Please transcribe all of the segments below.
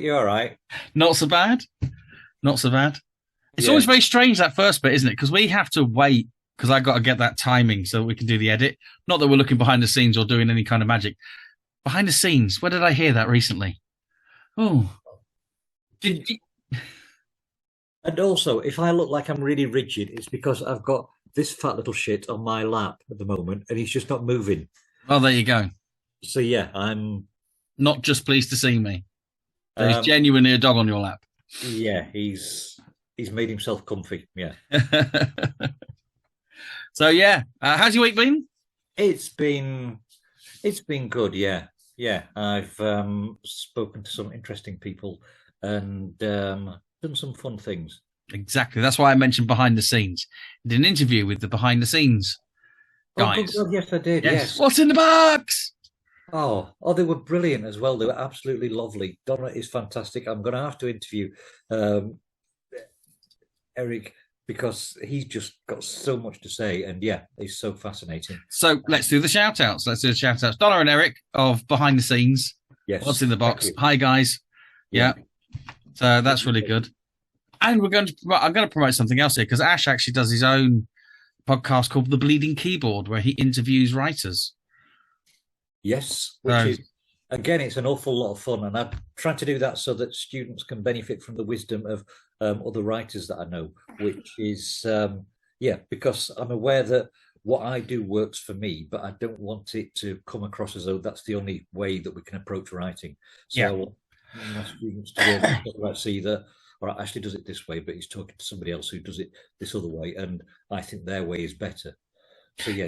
You all right? Not so bad. Not so bad. It's Yeah. always very strange, that first bit, isn't it? Because we have to wait, because I got to get that timing so we can do the edit. Not that we're looking behind the scenes or doing any kind of magic. Behind the scenes, where did I hear that recently? Oh. Did you... And also, if I look like I'm really rigid, it's because I've got this fat little shit on my lap at the moment, and he's just not moving. Oh, there you go. So yeah, I'm not just pleased to see me. There's genuinely a dog on your lap. Yeah, he's made himself comfy. Yeah. So yeah, how's your week been? It's been good. Yeah, yeah. I've spoken to some interesting people and done some fun things. Exactly. That's why I mentioned behind the scenes. I did an interview with the behind the scenes guys. Oh, yes, I did. Yes. What's in the box? Oh, they were brilliant as well. They were absolutely lovely. Donna is fantastic. I'm going to have to interview Eric because he's just got so much to say. And yeah, he's so fascinating. So let's do the shout outs. Donna and Eric of Behind the Scenes. Yes. What's in the box? Hi, guys. Yeah. So that's really good. And I'm going to promote something else here because Ash actually does his own podcast called The Bleeding Keyboard, where he interviews writers. Yes, which is, again, it's an awful lot of fun. And I'm trying to do that so that students can benefit from the wisdom of other writers that I know, which is, because I'm aware that what I do works for me, but I don't want it to come across as though that's the only way that we can approach writing. So I want my students to be able to see that, all right, Ashley does it this way, but he's talking to somebody else who does it this other way, and I think their way is better. So yeah.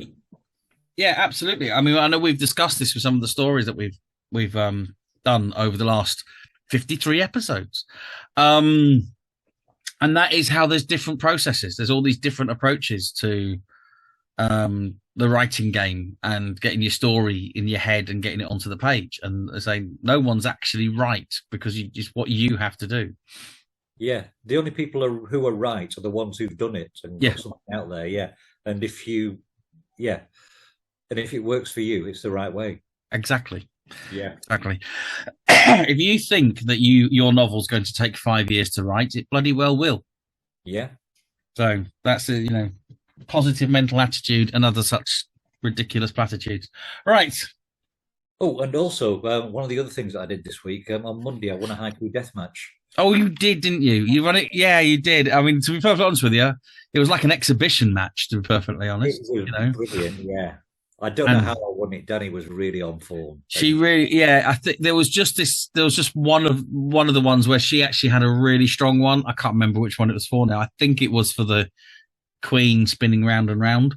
Yeah, absolutely. I mean, I know we've discussed this with some of the stories that we've done over the last 53 episodes. And that is how there's different processes. There's all these different approaches to the writing game and getting your story in your head and getting it onto the page. And they say no one's actually right because it's what you have to do. Yeah, the only people who are right are the ones who've done it and got something out there. Yeah, and if it works for you, it's the right way. Exactly. Yeah, exactly. If you think that your novel's going to take 5 years to write, it bloody well will. Yeah. So that's a positive mental attitude and other such ridiculous platitudes. Right. Oh, and also one of the other things that I did this week on Monday, I won a haiku death match. Oh, you did, didn't you? You won it? Yeah, you did. I mean, to be perfectly honest with you, it was like an exhibition match, to be perfectly honest. It was brilliant, yeah. I don't know how I won it. Danny was really on form. She really, I think there was just one of the ones where she actually had a really strong one. I can't remember which one it was for now. I think it was for the Queen spinning round and round.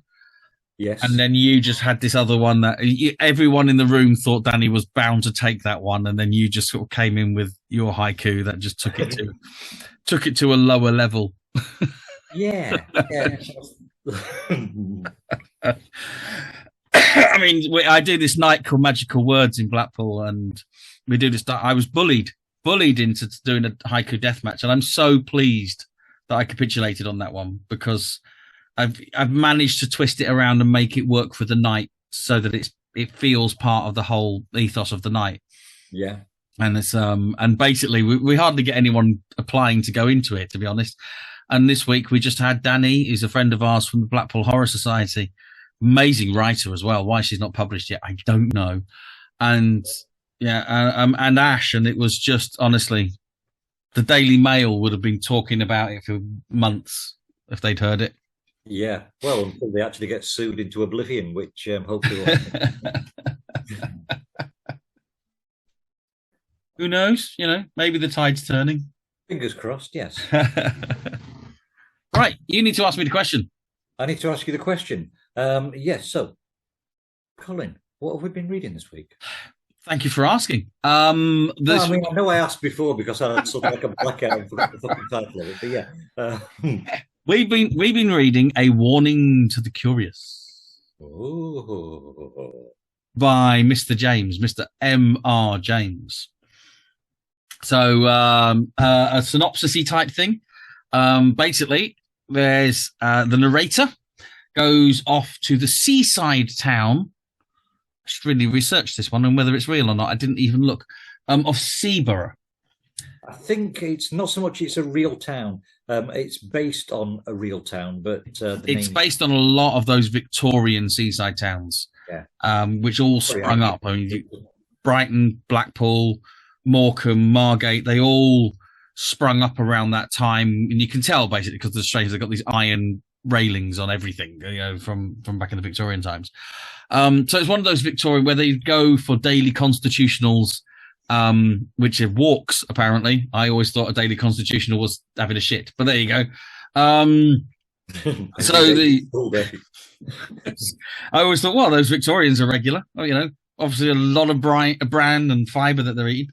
Yes. And then you just had this other one that everyone in the room thought Danny was bound to take that one, and then you just sort of came in with your haiku that just took it to a lower level. Yeah. I mean, I do this night called Magical Words in Blackpool, and we do this. I was bullied into doing a haiku death match, and I'm so pleased that I capitulated on that one because I've managed to twist it around and make it work for the night so that it feels part of the whole ethos of the night. Yeah. And it's and basically we hardly get anyone applying to go into it, to be honest. And this week we just had Danny, who's a friend of ours from the Blackpool Horror Society, amazing writer as well. Why she's not published yet, I don't know. And and Ash, and it was just honestly, the Daily Mail would have been talking about it for months if they'd heard it. Yeah, well, until they actually get sued into oblivion, which hopefully will. Who knows? Maybe the tide's turning. Fingers crossed, yes. Right, you need to ask me the question. I need to ask you the question. Yes, so, Colin, what have we been reading this week? Thank you for asking. I know I asked before because I had something like a blackout and forgot the fucking title of it, but yeah. We've been reading A Warning to the Curious. Oh. By Mr. M.R. James. So a synopsis-y type thing. Basically, there's the narrator goes off to the seaside town. I should really research this one and whether it's real or not. I didn't even look. Of Seaborough. I think it's not so much it's a real town. It's based on a real town, but it's based on a lot of those Victorian seaside towns, which all sprung up. I mean, Brighton, Blackpool, Morecambe, Margate, they all sprung up around that time. And you can tell basically because the Australians have got these iron railings on everything, from back in the Victorian times. So it's one of those Victorian where they go for daily constitutionals, which are walks, apparently. I always thought a daily constitutional was having a shit, but there you go. So I always thought, well, those Victorians are regular. Obviously a lot of bran and fibre that they're eating.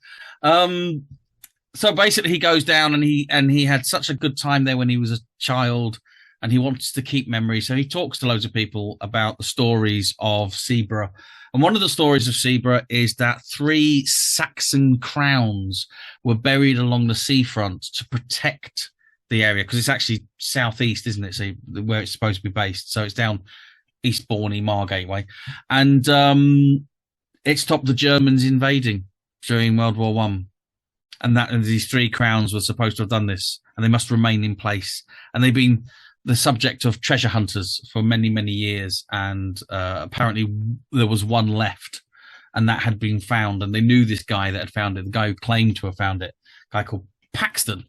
So basically he goes down and he had such a good time there when he was a child, and he wants to keep memories. So he talks to loads of people about the stories of Seaburgh. And one of the stories of Seaburgh is that 3 Saxon crowns were buried along the seafront to protect the area, because it's actually southeast, isn't it? So where it's supposed to be based. So it's down Eastbourne, Margate way. And it stopped the Germans invading during World War One. And these 3 crowns were supposed to have done this, and they must remain in place. And they've been the subject of treasure hunters for many, many years. And apparently there was one left, and that had been found. And they knew this guy that had found it, the guy who claimed to have found it, a guy called Paxton.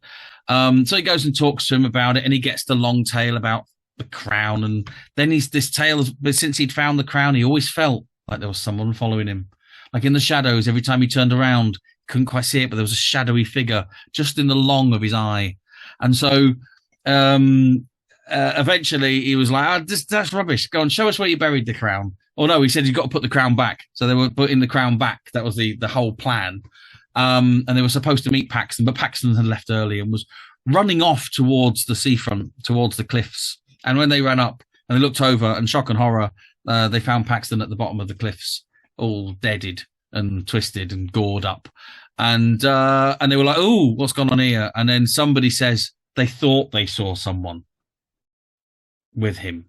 So he goes and talks to him about it, and he gets the long tale about the crown. And then this tale of, since he'd found the crown, he always felt like there was someone following him. Like in the shadows, every time he turned around, couldn't quite see it, but there was a shadowy figure just in the long of his eye. And so eventually he was like, that's rubbish. Go on, show us where you buried the crown. Oh, no, he said, you've got to put the crown back. So they were putting the crown back. That was the whole plan. And they were supposed to meet Paxton, but Paxton had left early and was running off towards the seafront, towards the cliffs. And when they ran up and they looked over, and shock and horror, they found Paxton at the bottom of the cliffs, all deaded and twisted and gored up. And they were like, oh, what's gone on here? And then somebody says they thought they saw someone with him.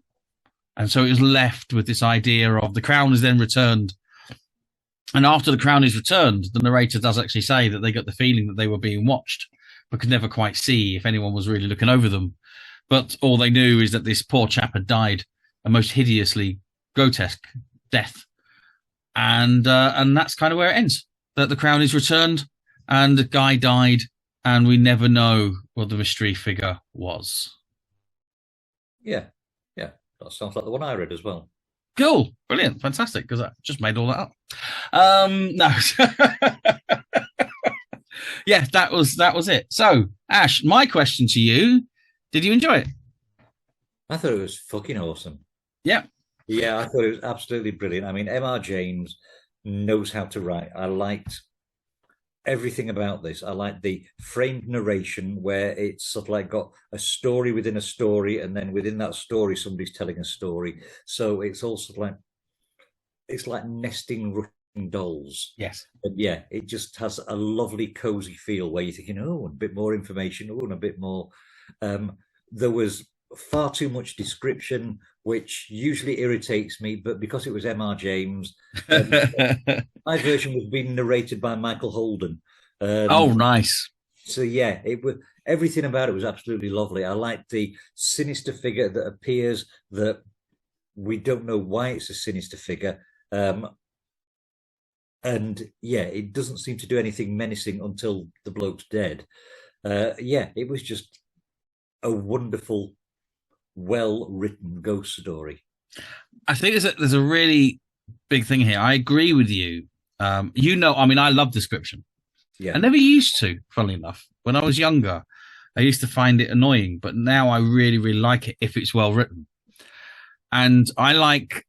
And so it was left with this idea of the crown is then returned. And after the crown is returned, the narrator does actually say that they got the feeling that they were being watched, but could never quite see if anyone was really looking over them. But all they knew is that this poor chap had died a most hideously grotesque death. And that's kind of where it ends, that the crown is returned and the guy died, and we never know what the mystery figure was. Yeah. That sounds like the one I read as well. Cool. Brilliant. Fantastic, because I just made all that up. No. Yeah, that was it. So, Ash, my question to you, did you enjoy it? I thought it was fucking awesome. Yeah. Yeah, I thought it was absolutely brilliant. I mean, M.R. James knows how to write. I liked everything about this. I liked the framed narration where it's sort of like got a story within a story, and then within that story, somebody's telling a story. So it's also like, it's like nesting Russian dolls. Yes. But yeah, it just has a lovely, cozy feel where you're thinking, oh, a bit more information, oh, and a bit more. There was far too much description, which usually irritates me, but because it was M.R. James, my version was being narrated by Michael Holden. Oh, nice. So yeah, it was, everything about it was absolutely lovely. I liked the sinister figure that appears, that we don't know why it's a sinister figure. And yeah, it doesn't seem to do anything menacing until the bloke's dead. Yeah, it was just a wonderful, well-written ghost story. I think there's a really big thing here. I agree with you. I mean, I love description. Yeah. I never used to, funnily enough. When I was younger, I used to find it annoying, but now I really, really like it if it's well written. And I like,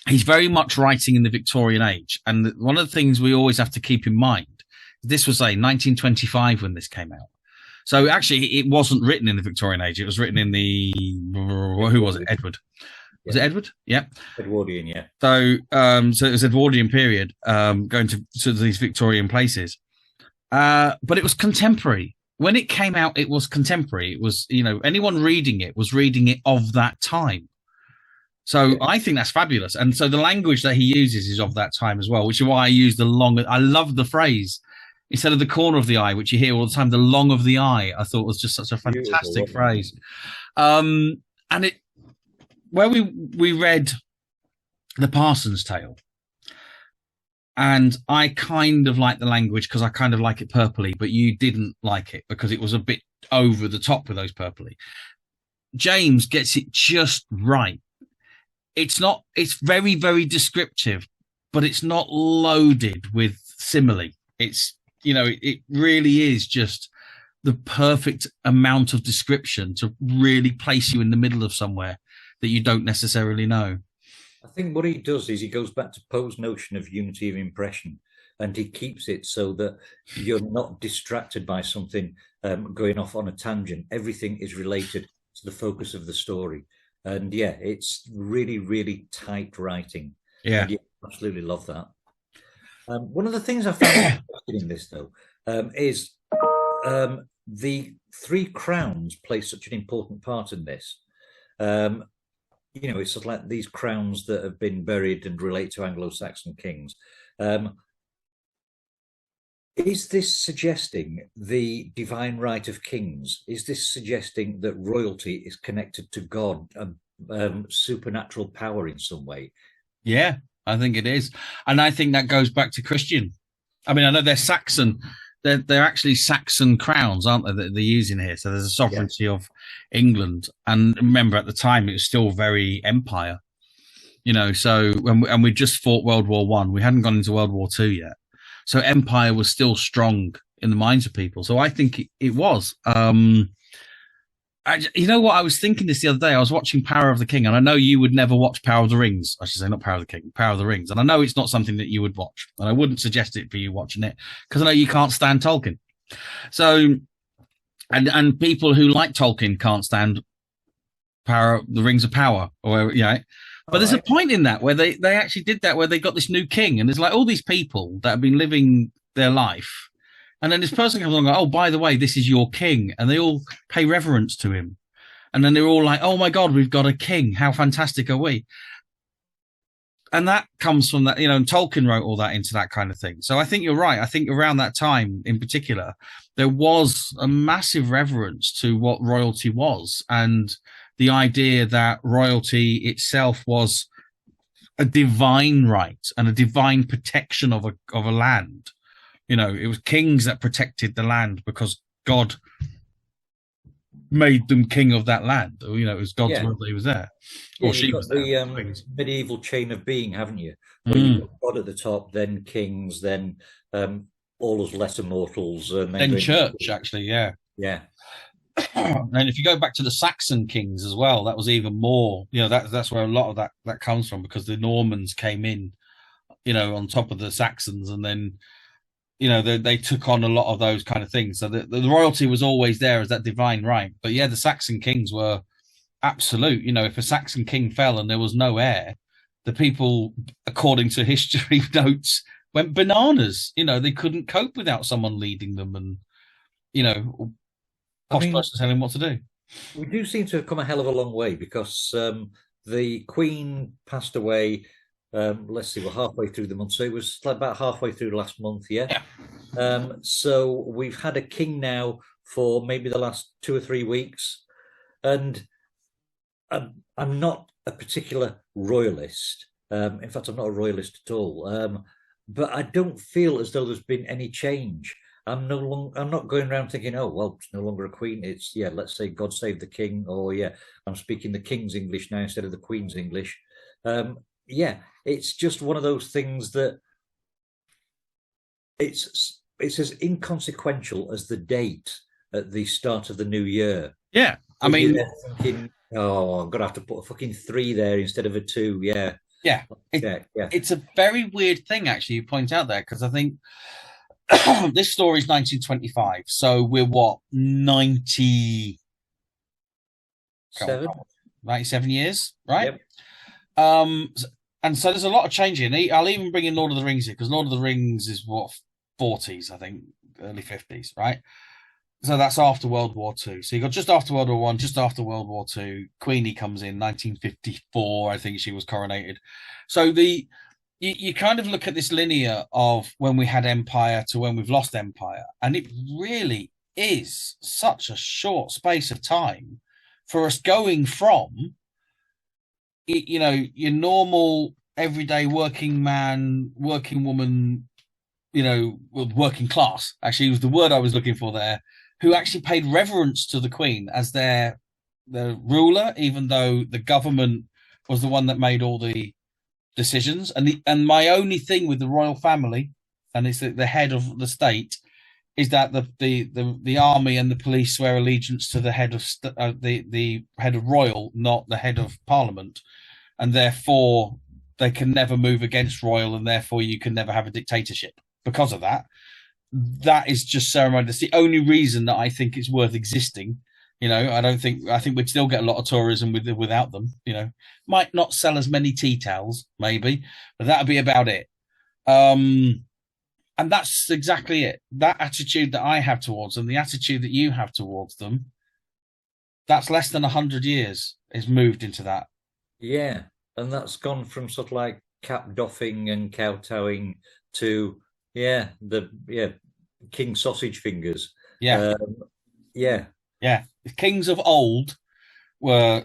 he's very much writing in the Victorian age. And one of the things we always have to keep in mind, this was 1925 when this came out. So actually, it wasn't written in the Victorian age. It was written in the, who was it? Edward. Was it Edward? Yeah. Edwardian, yeah. So it was Edwardian period, going to these Victorian places. But it was contemporary. When it came out, it was contemporary. It was, anyone reading it was reading it of that time. So yeah. I think that's fabulous. And so the language that he uses is of that time as well, which is why I use I love the phrase, instead of the corner of the eye, which you hear all the time, the long of the eye. I thought was just such a fantastic phrase. And it, where we read The Parson's Tale, and I kind of like the language because I kind of like it purpley, but you didn't like it because it was a bit over the top with those purpley. James gets it just right. It's very, very descriptive, but it's not loaded with simile. It's, it really is just the perfect amount of description to really place you in the middle of somewhere that you don't necessarily know. I think what he does is he goes back to Poe's notion of unity of impression, and he keeps it so that you're not distracted by something going off on a tangent. Everything is related to the focus of the story. And yeah, it's really, really tight writing. Yeah. And absolutely love that. One of the things I found interesting in this, though, is the three crowns play such an important part in this. It's sort of like these crowns that have been buried and relate to Anglo-Saxon kings. Is this suggesting the divine right of kings? Is this suggesting that royalty is connected to God, supernatural power in some way? Yeah, I think it is. And I think that goes back to Christian. I mean, I know they're Saxon. They're actually Saxon crowns, aren't they, that they're using here? So there's a sovereignty of England. And remember, at the time, it was still very empire. So and we just fought World War One. We hadn't gone into World War Two yet. So empire was still strong in the minds of people. So I think it was. You know what? I was thinking this the other day. I was watching Power of the King, and I know you would never watch Power of the Rings. I should say not Power of the King, Power of the Rings. And I know it's not something that you would watch, and I wouldn't suggest it for you watching it because I know you can't stand Tolkien. So, and people who like Tolkien can't stand the Rings of Power, or But there's a point in that where they actually did that, where they got this new king, and there's like all these people that have been living their life. And then this person comes along and goes, oh, by the way, this is your king. And they all pay reverence to him. And then they're all like, oh, my God, we've got a king. How fantastic are we? And that comes from that, and Tolkien wrote all that into that kind of thing. So I think you're right. I think around that time in particular, there was a massive reverence to what royalty was. And the idea that royalty itself was a divine right and a divine protection of a land. It was kings that protected the land because God made them king of that land. It was God's will that he was there. Or she was there. The medieval chain of being, haven't you? Where you've got God at the top, then kings, then all us lesser mortals. And then church, actually, yeah. Yeah. And if you go back to the Saxon kings as well, that was even more, that's where a lot of that comes from, because the Normans came in, on top of the Saxons, and then they took on a lot of those kind of things. So the royalty was always there as that divine right. But yeah, the Saxon kings were absolute. If a Saxon king fell and there was no heir, the people, according to history notes, went bananas. They couldn't cope without someone leading them, and person telling what to do. We do seem to have come a hell of a long way, because the Queen passed away. Let's see, we're halfway through the month, so it was about halfway through last month. Yeah. So we've had a king now for maybe the last 2 or 3 weeks, and I'm not a particular royalist. In fact, I'm not a royalist at all. But I don't feel as though there's been any change. I'm not going around thinking, oh, well, it's no longer a queen. It's, let's say God save the king, or I'm speaking the king's English now instead of the queen's English. It's just one of those things that it's as inconsequential as the date at the start of the new year. Yeah, I mean, thinking, oh, I'm gonna have to put a fucking 3 there instead of a 2. Yeah. It's a very weird thing, actually, you point out there, because I think this story is 1925, so we're what, 97 years, right? Yep. And so there's a lot of changing. I'll even bring in Lord of the Rings here, because Lord of the Rings is what, 40s, I think, early 50s, right? So that's after World War II. So you got just after World War One, just after World War II. Queenie comes in 1954, I think she was coronated. So the you kind of look at this linear of when we had empire to when we've lost empire, and it really is such a short space of time for us going from, your normal everyday working man, working woman, working class actually was the word I was looking for there, who actually paid reverence to the Queen as the ruler, even though the government was the one that made all the decisions. And my only thing with the royal family, and it's the head of the state, is that the army and the police swear allegiance to the head of the head of royal, not the head of parliament, and therefore they can never move against royal, and therefore you can never have a dictatorship because of that. That is just ceremony. That's the only reason that I think it's worth existing. I think we'd still get a lot of tourism without them. Might not sell as many tea towels, maybe, but that'd be about it. And that's exactly it. That attitude that I have towards them, the attitude that you have towards them, that's less than 100 years is moved into that. Yeah, and that's gone from sort of like cap doffing and kowtowing to king sausage fingers. Yeah. Yeah. The kings of old were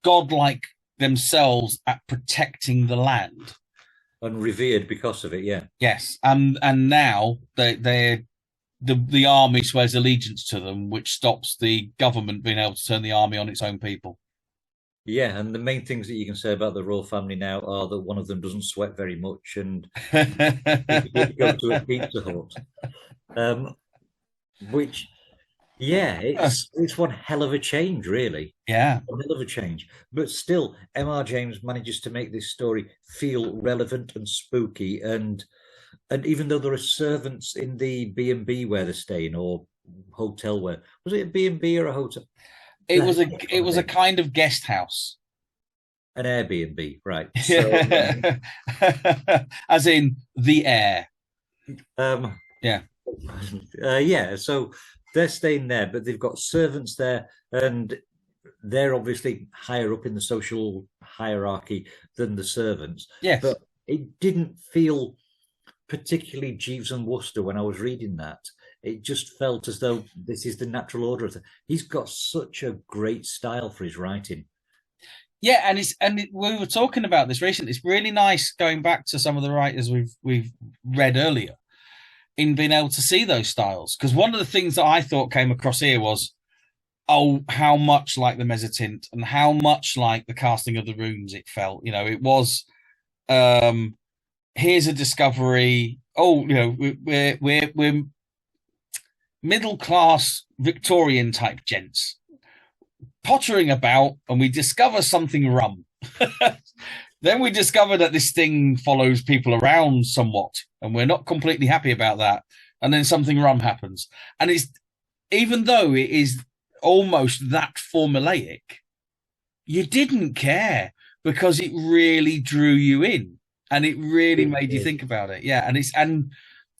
godlike themselves at protecting the land. And revered because of it, yeah. Yes. And now the army swears allegiance to them, which stops the government being able to turn the army on its own people. Yeah, and the main things that you can say about the royal family now are that one of them doesn't sweat very much and you go to a pizza hut. Which, it's one hell of a change, really. Yeah. One hell of a change. But still, M.R. James manages to make this story feel relevant and spooky. And even though there are servants in the B&B where they're staying, or hotel where... Was it a B&B or a hotel? It was a kind of guest house. An Airbnb, right. So, as in the air. So they're staying there, but they've got servants there, and they're obviously higher up in the social hierarchy than the servants. Yes. But it didn't feel particularly Jeeves and Wooster when I was reading that. It just felt as though this is the natural order of He's got such a great style for his writing. Yeah, we were talking about this recently. It's really nice going back to some of the writers we've read earlier, in being able to see those styles. Because one of the things that I thought came across here was, how much like the Mezzotint and how much like the casting of the runes it felt. It was, here's a discovery. We're middle class Victorian type gents pottering about, and we discover something rum. Then we discover that this thing follows people around somewhat, and we're not completely happy about that. And then something rum happens. And it's, even though it is almost that formulaic, you didn't care because it really drew you in and it really made you think about it. Yeah. And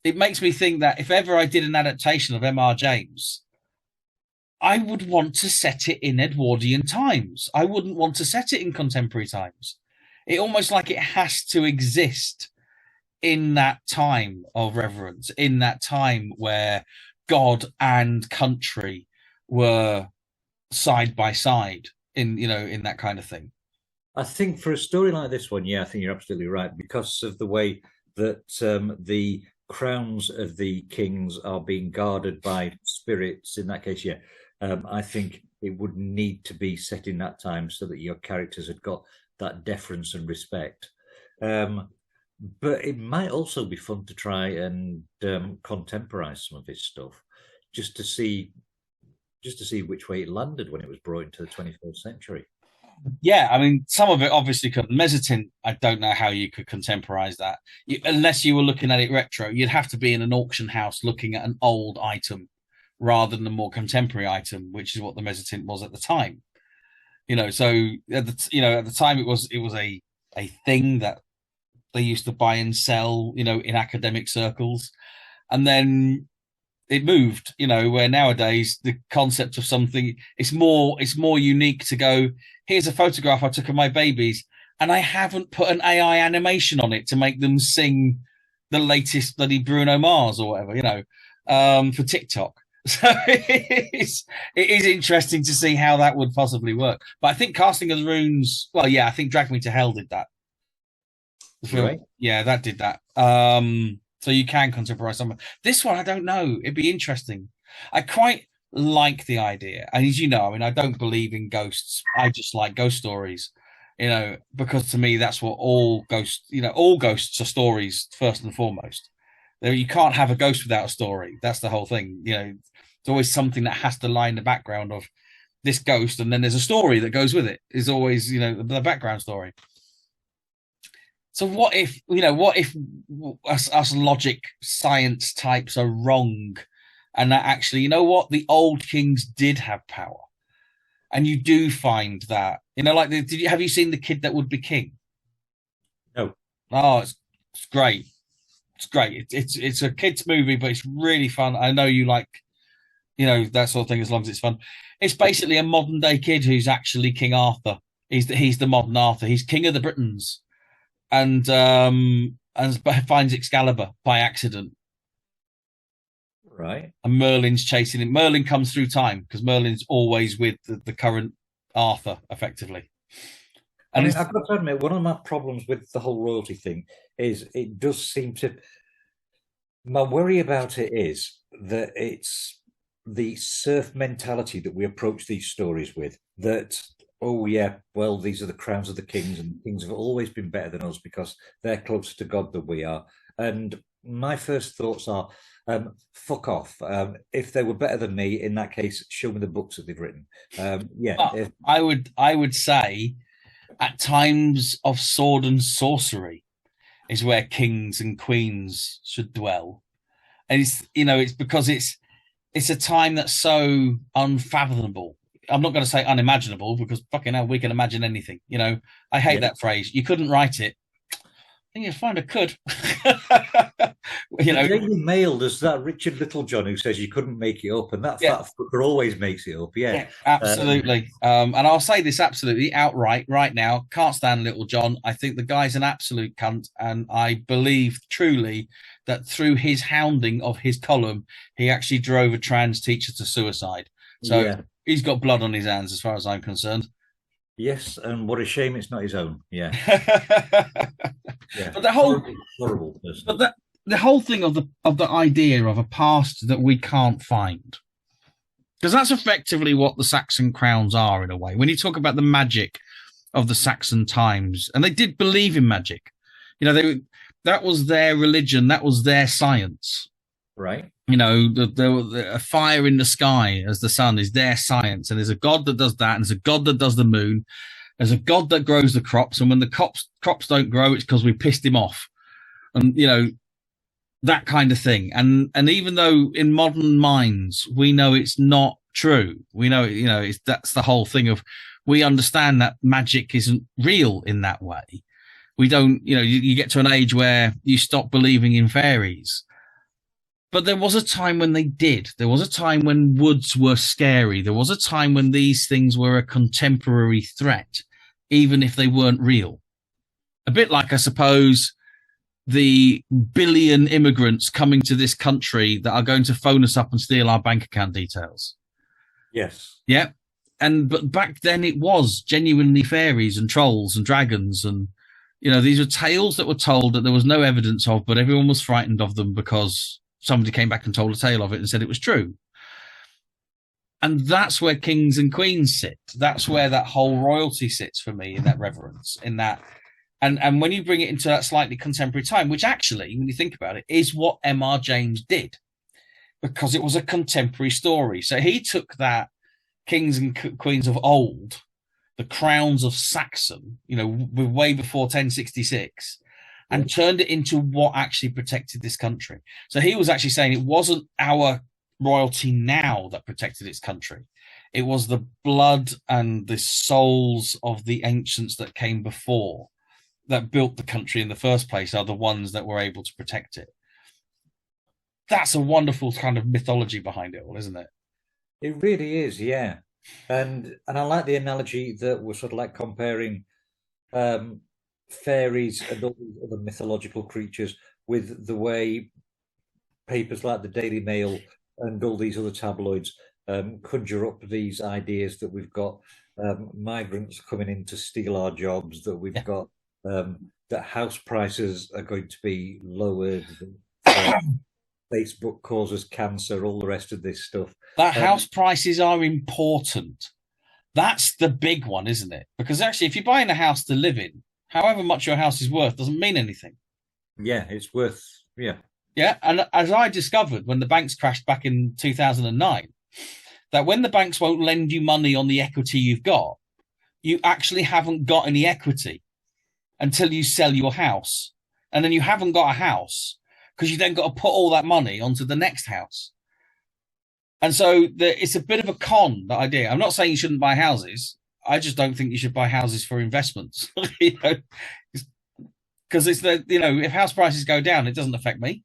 it makes me think that if ever I did an adaptation of M.R. James, I would want to set it in Edwardian times. I wouldn't want to set it in contemporary times. It almost like it has to exist in that time of reverence, in that time where God and country were side by side in that kind of thing. I think for a story like this one, I think you're absolutely right, because of the way that the crowns of the kings are being guarded by spirits. In that case, I think it would need to be set in that time so that your characters had got that deference and respect. But it might also be fun to try and contemporize some of this stuff, just to see which way it landed when it was brought into the 21st century. Yeah, I mean, some of it obviously could. Mezzotint, I don't know how you could contemporize that. Unless you were looking at it retro, you'd have to be in an auction house looking at an old item rather than a more contemporary item, which is what the Mezzotint was at the time. So at the time it was a thing that they used to buy and sell, in academic circles. And then it moved, where nowadays the concept of something, it's more unique to go, here's a photograph I took of my babies, and I haven't put an AI animation on it to make them sing the latest bloody Bruno Mars or whatever, for TikTok. So it is interesting to see how that would possibly work. But I think Casting of the Runes, well, yeah, I think Drag Me to Hell did that. The film, right. Yeah, that did that. So you can contemporize some. This one, I don't know. It'd be interesting. I quite like the idea. And as you know, I mean, I don't believe in ghosts. I just like ghost stories, because to me, that's what all ghosts are stories first and foremost. You can't have a ghost without a story. That's the whole thing. It's always something that has to lie in the background of this ghost. And then there's a story that goes with it. Is always, the background story. So what if us logic science types are wrong, and that actually, the old kings did have power, and you do find that, have you seen The Kid That Would Be King? No. Oh, it's great. It's great. It's a kids movie, but it's really fun. I know you like, that sort of thing, as long as it's fun. It's basically a modern day kid who's actually King Arthur. He's the modern Arthur. He's king of the Britons. And finds Excalibur by accident. Right. And Merlin's chasing him. Merlin comes through time because Merlin's always with the current Arthur, effectively. And I've got to admit, one of my problems with the whole royalty thing is it does seem to. My worry about it is that it's the serf mentality that we approach these stories with. That, oh yeah, well, these are the crowns of the kings, and kings have always been better than us because they're closer to God than we are. And my first thoughts are, fuck off. If they were better than me, in that case, show me the books that they've written. I would say, at times of sword and sorcery, is where kings and queens should dwell, and it's because it's a time that's so unfathomable. I'm not going to say unimaginable, because fucking hell, we can imagine anything. I hate that phrase. You couldn't write it. I think you'd find I could. The Daily Mail, there's that Richard Littlejohn who says you couldn't make it up, and that fat fucker always makes it up. Yeah, absolutely. And I'll say this absolutely outright right now. Can't stand Littlejohn. I think the guy's an absolute cunt, and I believe truly that through his hounding of his column, he actually drove a trans teacher to suicide. So he's got blood on his hands, as far as I'm concerned. Yes, and what a shame it's not his own. Yeah. But the whole horrible person. But the whole thing of the idea of a past that we can't find, because that's effectively what the Saxon crowns are, in a way. When you talk about the magic of the Saxon times, and they did believe in magic, that was their religion, that was their science. Right. The fire in the sky as the sun is their science, and there's a god that does that, and there's a god that does the moon, there's a god that grows the crops, and when the crops don't grow, it's because we pissed him off, and that kind of thing. And even though in modern minds we know it's not true, we know that's the whole thing of, we understand that magic isn't real in that way. We don't, you get to an age where you stop believing in fairies. But there was a time when they did. There was a time when woods were scary. There was a time when these things were a contemporary threat, even if they weren't real. A bit like, I suppose, the billion immigrants coming to this country that are going to phone us up and steal our bank account details. Yes. Yeah. But back then it was genuinely fairies and trolls and dragons, and these were tales that were told that there was no evidence of, but everyone was frightened of them because somebody came back and told a tale of it and said it was true. And that's where kings and queens sit. That's where that whole royalty sits for me, in that reverence, in that. And when you bring it into that slightly contemporary time, which actually, when you think about it, is what M.R. James did, because it was a contemporary story. So he took that kings and queens of old, the crowns of Saxon, way before 1066, and turned it into what actually protected this country. So he was actually saying it wasn't our royalty now that protected its country. It was the blood and the souls of the ancients that came before, that built the country in the first place, are the ones that were able to protect it. That's a wonderful kind of mythology behind it all, isn't it? It really is, yeah. And I like the analogy that we're sort of like comparing fairies and all these other mythological creatures with the way papers like the Daily Mail and all these other tabloids conjure up these ideas that we've got migrants coming in to steal our jobs, that we've got that house prices are going to be lowered, Facebook causes cancer, all the rest of this stuff. That house prices are important. That's the big one, isn't it? Because actually, if you're buying a house to live in, however much your house is worth doesn't mean anything. Yeah, it's worth, yeah. Yeah, and as I discovered when the banks crashed back in 2009, that when the banks won't lend you money on the equity you've got, you actually haven't got any equity until you sell your house. And then you haven't got a house because you then got to put all that money onto the next house. And so it's a bit of a con, that idea. I'm not saying you shouldn't buy houses. I just don't think you should buy houses for investments. Because it's if house prices go down, it doesn't affect me.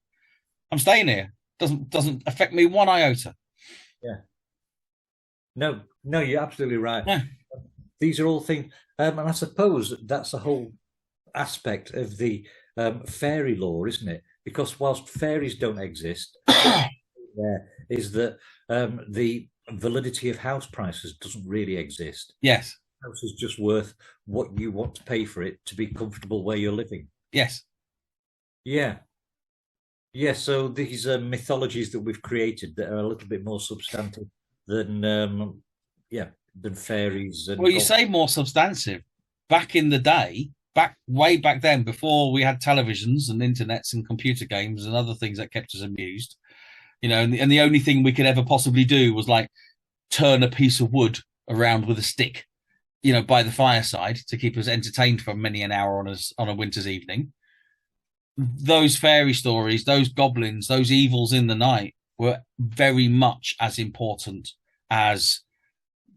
I'm staying here. Doesn't affect me one iota. Yeah. No, you're absolutely right. Yeah. These are all things, and I suppose that's a whole aspect of the fairy lore, isn't it? Because whilst fairies don't exist, there is that the validity of house prices doesn't really exist. Yes. House is just worth what you want to pay for it to be comfortable where you're living. Yes. Yeah. Yeah, so these mythologies that we've created that are a little bit more substantive than than fairies. And well, you say more substantive. Back in the day, way back then, before we had televisions and internets and computer games and other things that kept us amused, and the only thing we could ever possibly do was like turn a piece of wood around with a stick, by the fireside to keep us entertained for many an hour on a winter's evening. Those fairy stories, those goblins, those evils in the night were very much as important as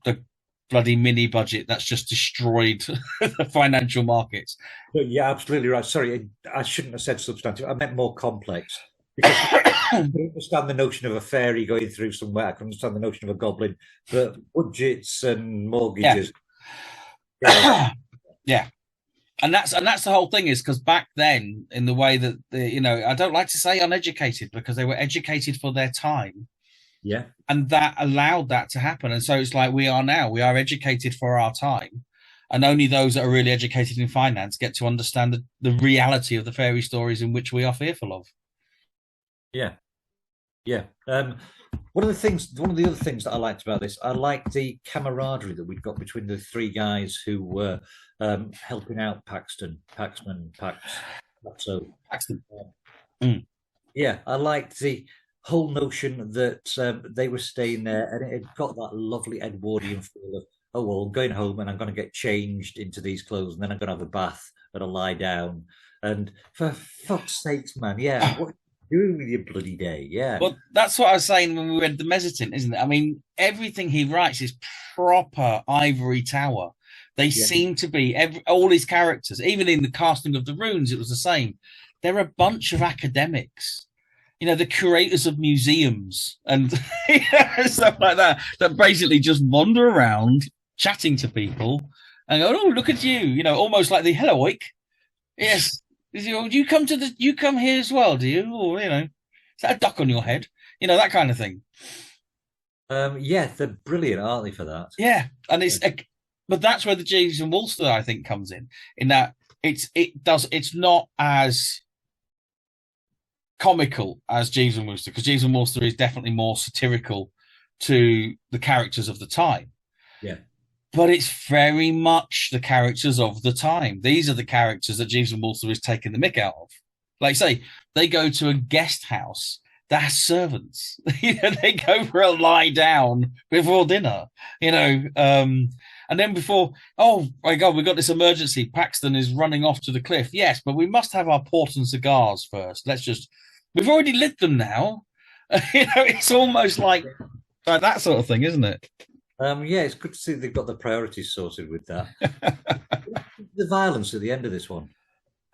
the bloody mini budget that's just destroyed the financial markets. Yeah, absolutely right. Sorry, I shouldn't have said substantive. I meant more complex. Because I can understand the notion of a fairy going through somewhere. I can understand the notion of a goblin, but budgets and mortgages. Yeah. And that's the whole thing, is because back then, in the way that I don't like to say uneducated, because they were educated for their time. Yeah. And that allowed that to happen. And so it's like we are now. We are educated for our time. And only those that are really educated in finance get to understand the reality of the fairy stories in which we are fearful of. Yeah. Yeah. One of the other things that I liked about this, I liked the camaraderie that we'd got between the three guys who were helping out Paxton. Yeah, I liked the whole notion that they were staying there, and it had got that lovely Edwardian feel of, oh, well, I'm going home and I'm going to get changed into these clothes, and then I'm going to have a bath and a lie down. And for fuck's sakes, man, yeah, what doing with your bloody day? Yeah. Well, that's what I was saying when we read the Mezzotint, isn't it? I mean, everything he writes is proper ivory tower. They seem to be all his characters, even in the casting of the runes, it was the same. They're a bunch of academics, the curators of museums and stuff like that basically just wander around chatting to people and go, oh, look at you, almost like the hello, Oik. Yes. You come here as well, do you? Or, is that a duck on your head? That kind of thing. Yeah, they're brilliant, aren't they, for that? Yeah. And but that's where the Jeeves and Woolster, I think, comes in that it's not as comical as Jeeves and Wooster, because Jeeves and Woolster is definitely more satirical to the characters of the time. Yeah. But it's very much the characters of the time. These are the characters that Jeeves and Woolster is taking the mick out of. Like, say, they go to a guest house that has servants. They go for a lie down before dinner, and then before, oh my God, we got this emergency. Paxton is running off to the cliff. Yes, but we must have our port and cigars first. We've already lit them now. It's almost like that sort of thing, isn't it? Yeah, it's good to see they've got the priorities sorted with that. The violence at the end of this one.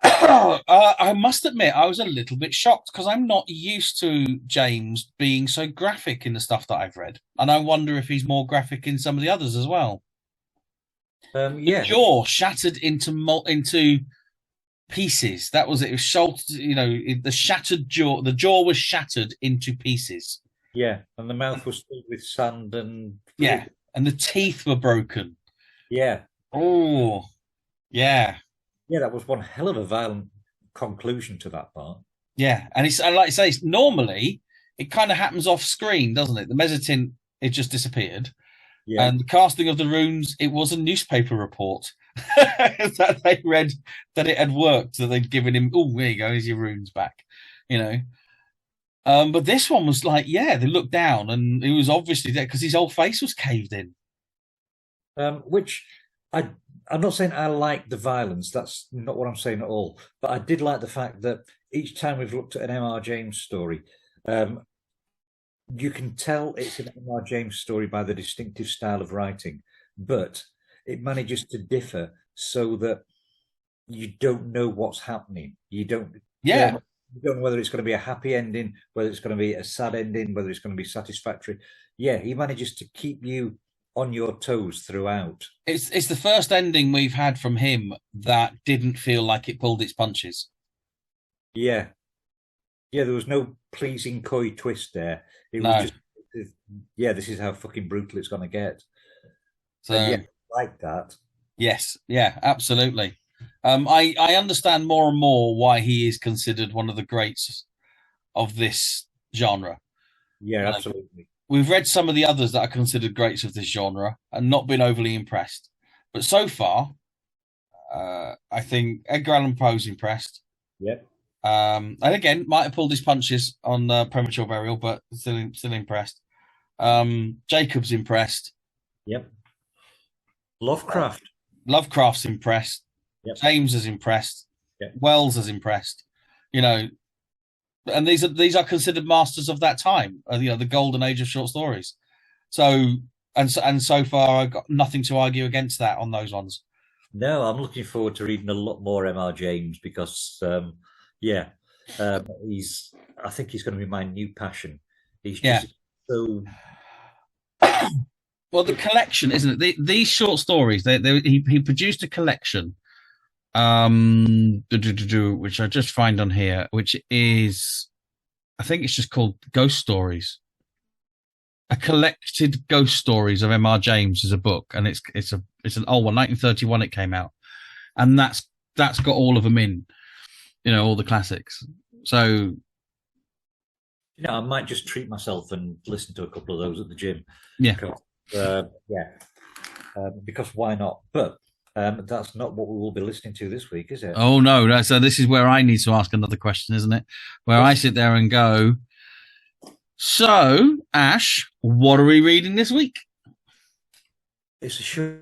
I must admit, I was a little bit shocked because I'm not used to James being so graphic in the stuff that I've read. And I wonder if he's more graphic in some of the others as well. Yeah. The jaw shattered into pieces. That was it. It was shattered, the shattered jaw. The jaw was shattered into pieces. Yeah, and the mouth was filled with sand and yeah, and the teeth were broken. Yeah. Oh, yeah. Yeah, that was one hell of a violent conclusion to that part. Yeah, and like I say, normally it kind of happens off screen, doesn't it? The mezzotint, it just disappeared. Yeah. And the casting of the runes, it was a newspaper report that they read that it had worked, that they'd given him, oh, there you go, here's your runes back, But this one was like, yeah, they looked down and it was obviously there because his whole face was caved in. Which I'm not saying I like the violence. That's not what I'm saying at all. But I did like the fact that each time we've looked at an M.R. James story, you can tell it's an M.R. James story by the distinctive style of writing, but it manages to differ so that you don't know what's happening. You don't know whether it's going to be a happy ending, whether it's going to be a sad ending, whether it's going to be satisfactory. Yeah, he manages to keep you on your toes throughout. It's the first ending we've had from him that didn't feel like it pulled its punches. Yeah. Yeah, there was no pleasing coy twist there. It No. was just, this is how fucking brutal it's going to get. So, yeah, like that. Yes, yeah, absolutely. I understand more and more why he is considered one of the greats of this genre. Yeah, absolutely. We've read some of the others that are considered greats of this genre and not been overly impressed. But so far, I think Edgar Allan Poe's impressed. Yep. And again, might have pulled his punches on Premature Burial, but still impressed. Jacob's impressed. Yep. Lovecraft's impressed. Yep. James is impressed. Yep. Wells is impressed. And these are considered masters of that time. The golden age of short stories. So far, I've got nothing to argue against that on those ones. No, I'm looking forward to reading a lot more M.R. James because, I think he's going to be my new passion. He's just so. Well, the collection, isn't it? These short stories. He produced a collection, which I just find on here, which is, I think it's just called Ghost Stories. A collected ghost stories of M.R. James is a book, and it's an old one, 1931. It came out, and that's got all of them in, all the classics. So, I might just treat myself and listen to a couple of those at the gym. Yeah. Because why not? But that's not what we will be listening to this week, is it? Oh no! So this is where I need to ask another question, isn't it? Where I sit there and go, so Ash, what are we reading this week? It's a show.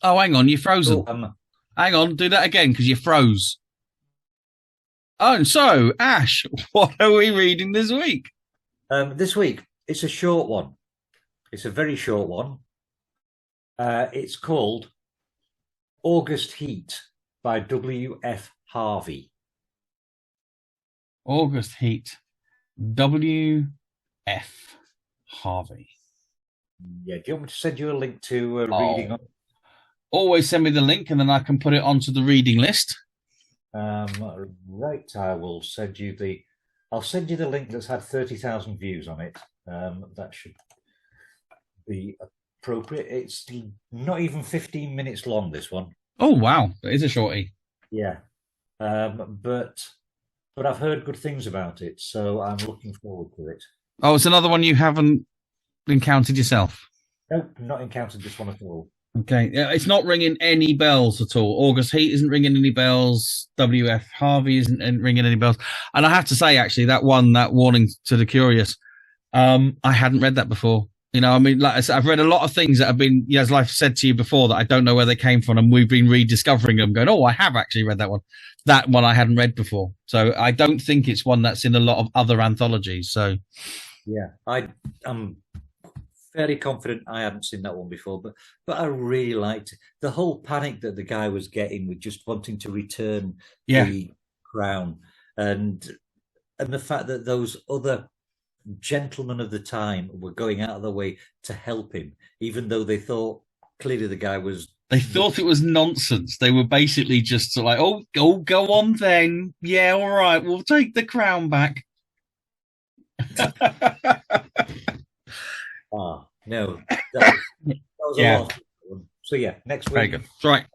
Oh, hang on, you're frozen. Hang on, do that again because you froze. Oh, and so Ash, what are we reading this week? This week, it's a short one. It's a very short one. It's called August Heat by W.F. Harvey. August Heat, W.F. Harvey. Yeah, do you want me to send you a link to reading? Always send me the link and then I can put it onto the reading list. Right, I'll send you the link that's had 30,000 views on it. That should be appropriate. It's not even 15 minutes long, this one. Oh, wow. It is a shorty. Yeah. But I've heard good things about it, so I'm looking forward to it. Oh, it's another one you haven't encountered yourself? Nope, not encountered this one at all. Okay. Yeah, it's not ringing any bells at all. August Heat isn't ringing any bells. W.F. Harvey isn't ringing any bells. And I have to say, actually, that Warning to the Curious, I hadn't read that before. Like I said, I've read a lot of things that have been, as I've said to you before, that I don't know where they came from, and we've been rediscovering them, going, oh, I have actually read that one. That one I hadn't read before. So I don't think it's one that's in a lot of other anthologies. So, yeah, I'm fairly confident I hadn't seen that one before, but I really liked it. The whole panic that the guy was getting with just wanting to return the crown, and the fact that those other gentlemen of the time were going out of their way to help him, even though they thought clearly the guy was They thought it was nonsense. They were basically just sort of like, oh, go on then. Yeah, all right, we'll take the crown back. No, that was a lot. So yeah, next week. Very good. That's right.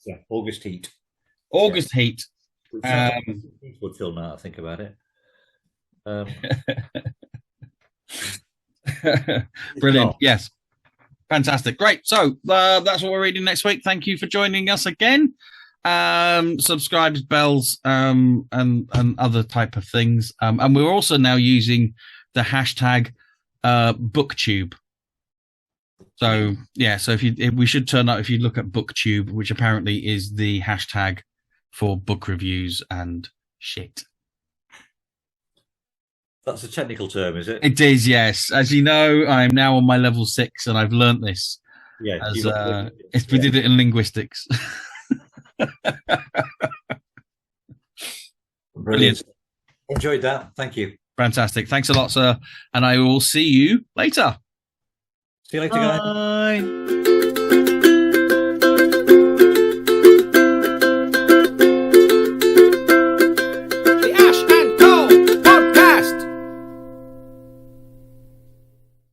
Yeah, August Heat. August Heat. Would film now. I think about it. Brilliant. Yes. Fantastic. Great. So that's what we're reading next week. Thank you for joining us again. Subscribe, bells, and other type of things. And we're also now using the hashtag booktube. So yeah, so if we should turn up if you look at booktube, which apparently is the hashtag for book reviews and shit. That's a technical term, is it? It is, yes. As you know, I am now on my level 6, and I've learnt this. Yeah, we did it in linguistics. Brilliant. Enjoyed that. Thank you. Fantastic. Thanks a lot, sir. And I will see you later. See you later, guys. Bye.